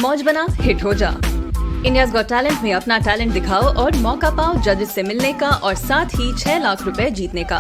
मौज बना हिट हो जा। इंडियाज गॉट टैलेंट में अपना टैलेंट दिखाओ और मौका पाओ जजेस से मिलने का और साथ ही 6 लाख रुपए जीतने का।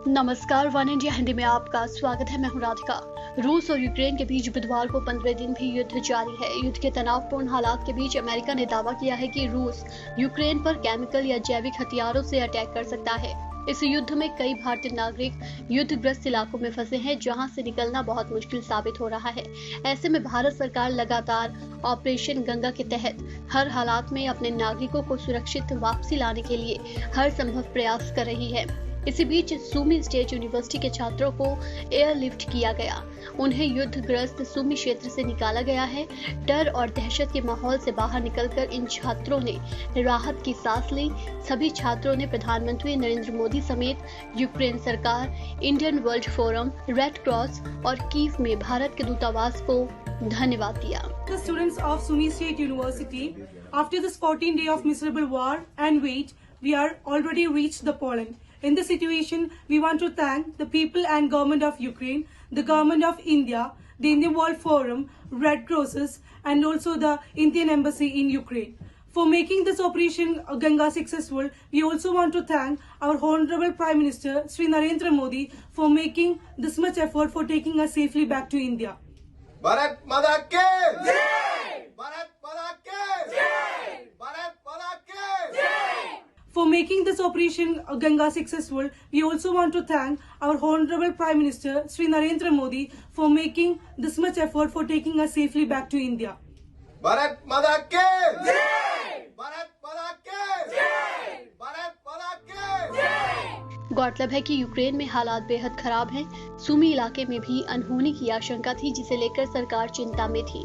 नमस्कार, वन इंडिया हिंदी में आपका स्वागत है। मैं हूं राधिका। रूस और यूक्रेन के बीच बुधवार को 15वें दिन भी युद्ध जारी है। युद्ध के तनावपूर्ण हालात के बीच अमेरिका ने दावा किया है कि रूस यूक्रेन पर केमिकल या जैविक हथियारों से अटैक कर सकता है। इस युद्ध में कई भारतीय नागरिक युद्धग्रस्त इलाकों में फंसे हैं, जहां से निकलना बहुत मुश्किल साबित हो रहा है। ऐसे में भारत सरकार लगातार ऑपरेशन गंगा के तहत हर हालात में अपने नागरिकों को सुरक्षित वापसी लाने के लिए हर संभव प्रयास कर रही है। इसी बीच सुमी स्टेट यूनिवर्सिटी के छात्रों को एयरलिफ्ट किया गया। उन्हें युद्धग्रस्त सुमी क्षेत्र से निकाला गया है। डर और दहशत के माहौल से बाहर निकलकर इन छात्रों ने राहत की सांस ली। सभी छात्रों ने प्रधानमंत्री नरेंद्र मोदी समेत यूक्रेन सरकार, Indian world forum, red cross और कीव में भारत के दूतावास को धन्यवाद दिया। The students of Sumi State University, after this 14 day of miserable war and wait, we are already reached the Poland. In this situation, we want to thank the people and government of Ukraine, the government of India, the Indian World Forum, Red Crosses, and also the Indian Embassy in Ukraine. For making this operation Ganga successful, we also want to thank our Honorable Prime Minister, Sri Narendra Modi, for making this much effort for taking us safely back to India. Bharat माता की जय! भारत माता की जय! भारत माता की जय! For making this operation Ganga successful, we also want to thank our Honorable Prime Minister, Sri Narendra Modi, for making this much effort for taking us safely back to India. Bharat माता की जय! भारत माता की जय! भारत माता की जय! गौरतलब है कि यूक्रेन में हालात बेहद खराब हैं। सुमी इलाके में भी अनहोनी की आशंका थी, जिसे लेकर सरकार चिंता में थी।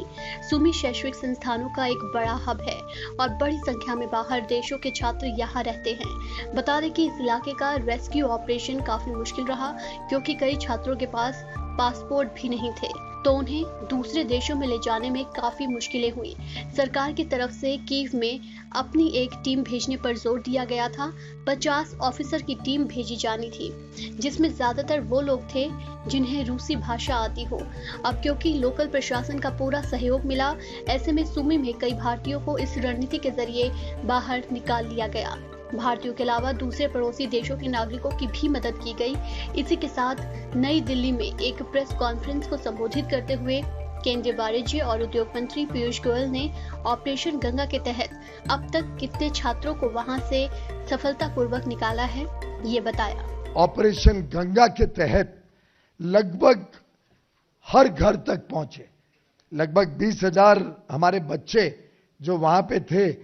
सुमी शैक्षणिक संस्थानों का एक बड़ा हब है और बड़ी संख्या में बाहर देशों के छात्र यहाँ रहते हैं। बता दें कि इस इलाके का रेस्क्यू ऑपरेशन काफी मुश्किल रहा, क्योंकि कई छात्रों के पास पासपोर्ट भी नहीं थे, तो उन्हें दूसरे देशों में ले जाने में काफी मुश्किलें हुई। सरकार की तरफ से कीव में अपनी एक टीम भेजने पर जोर दिया गया था। 50 ऑफिसर की टीम भेजी जानी थी, जिसमें ज्यादातर वो लोग थे जिन्हें रूसी भाषा आती हो। अब क्योंकि लोकल प्रशासन का पूरा सहयोग मिला, ऐसे में सुमी में कई भारतीयों को इस रणनीति के जरिए बाहर निकाल लिया गया। भारतीयों के अलावा दूसरे पड़ोसी देशों के नागरिकों की भी मदद की गई। इसी के साथ नई दिल्ली में एक प्रेस कॉन्फ्रेंस को संबोधित करते हुए केंद्रीय वाणिज्य और उद्योग मंत्री पीयूष गोयल ने ऑपरेशन गंगा के तहत अब तक कितने छात्रों को वहां से सफलतापूर्वक निकाला है, ये बताया। ऑपरेशन गंगा के तहत लगभग हर घर तक पहुंचे। लगभग 20,000 हमारे बच्चे जो वहां पे थे,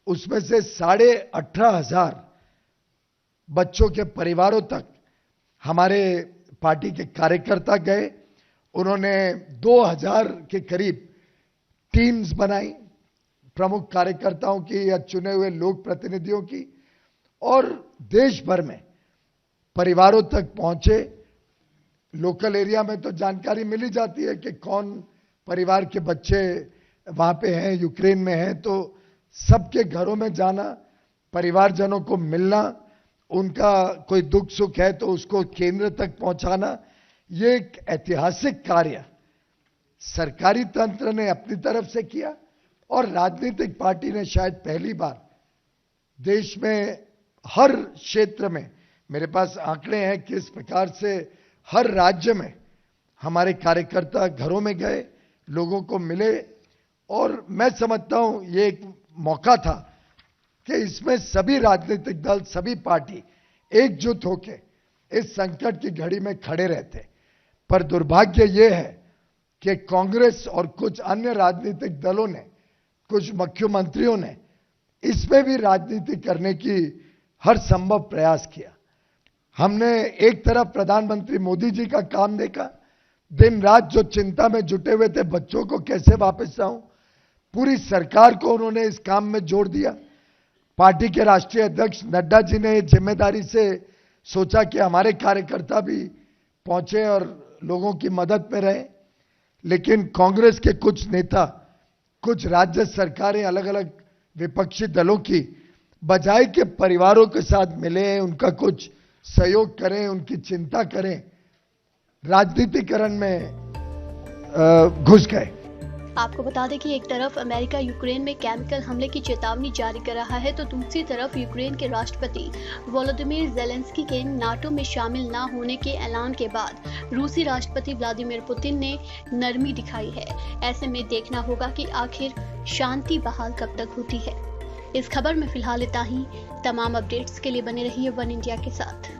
उसमें से 18,500 बच्चों के परिवारों तक हमारे पार्टी के कार्यकर्ता गए। उन्होंने 2000 के करीब टीम्स बनाई, प्रमुख कार्यकर्ताओं की या चुने हुए लोक प्रतिनिधियों की, और देश भर में परिवारों तक पहुंचे। लोकल एरिया में तो जानकारी मिली जाती है कि कौन परिवार के बच्चे वहां पे हैं, यूक्रेन में हैं, तो सबके घरों में जाना, परिवारजनों को मिलना, उनका कोई दुख सुख है तो उसको केंद्र तक पहुंचाना, ये एक ऐतिहासिक कार्य सरकारी तंत्र ने अपनी तरफ से किया और राजनीतिक पार्टी ने शायद पहली बार देश में हर क्षेत्र में, मेरे पास आंकड़े हैं किस प्रकार से हर राज्य में हमारे कार्यकर्ता घरों में गए, लोगों को मिले, और मैं समझता हूं ये एक मौका था कि इसमें सभी राजनीतिक दल, सभी पार्टी एकजुट होकर इस संकट की घड़ी में खड़े रहते। पर दुर्भाग्य ये है कि कांग्रेस और कुछ अन्य राजनीतिक दलों ने, कुछ मुख्यमंत्रियों ने इसमें भी राजनीति करने की हर संभव प्रयास किया। हमने एक तरफ प्रधानमंत्री मोदी जी का काम देखा, दिन रात जो चिंता में जुटे हुए थे बच्चों को कैसे वापस लाऊं, पूरी सरकार को उन्होंने इस काम में जोड़ दिया। पार्टी के राष्ट्रीय अध्यक्ष नड्डा जी ने जिम्मेदारी से सोचा कि हमारे कार्यकर्ता भी पहुंचे और लोगों की मदद में रहे, लेकिन कांग्रेस के कुछ नेता, कुछ राज्य सरकारें, अलग अलग विपक्षी दलों की बजाय के परिवारों के साथ मिले, उनका कुछ सहयोग करें, उनकी चिंता करें, राजनीतिकरण में घुस गए। आपको बता दें कि एक तरफ अमेरिका यूक्रेन में केमिकल हमले की चेतावनी जारी कर रहा है, तो दूसरी तरफ यूक्रेन के राष्ट्रपति वोलोदिमीर ज़ेलेंस्की के नाटो में शामिल न होने के ऐलान के बाद रूसी राष्ट्रपति व्लादिमीर पुतिन ने नरमी दिखाई है। ऐसे में देखना होगा कि आखिर शांति बहाल कब तक होती है। इस खबर में फिलहाल इतना ही। तमाम अपडेट्स के लिए बने रहिए वन इंडिया के साथ।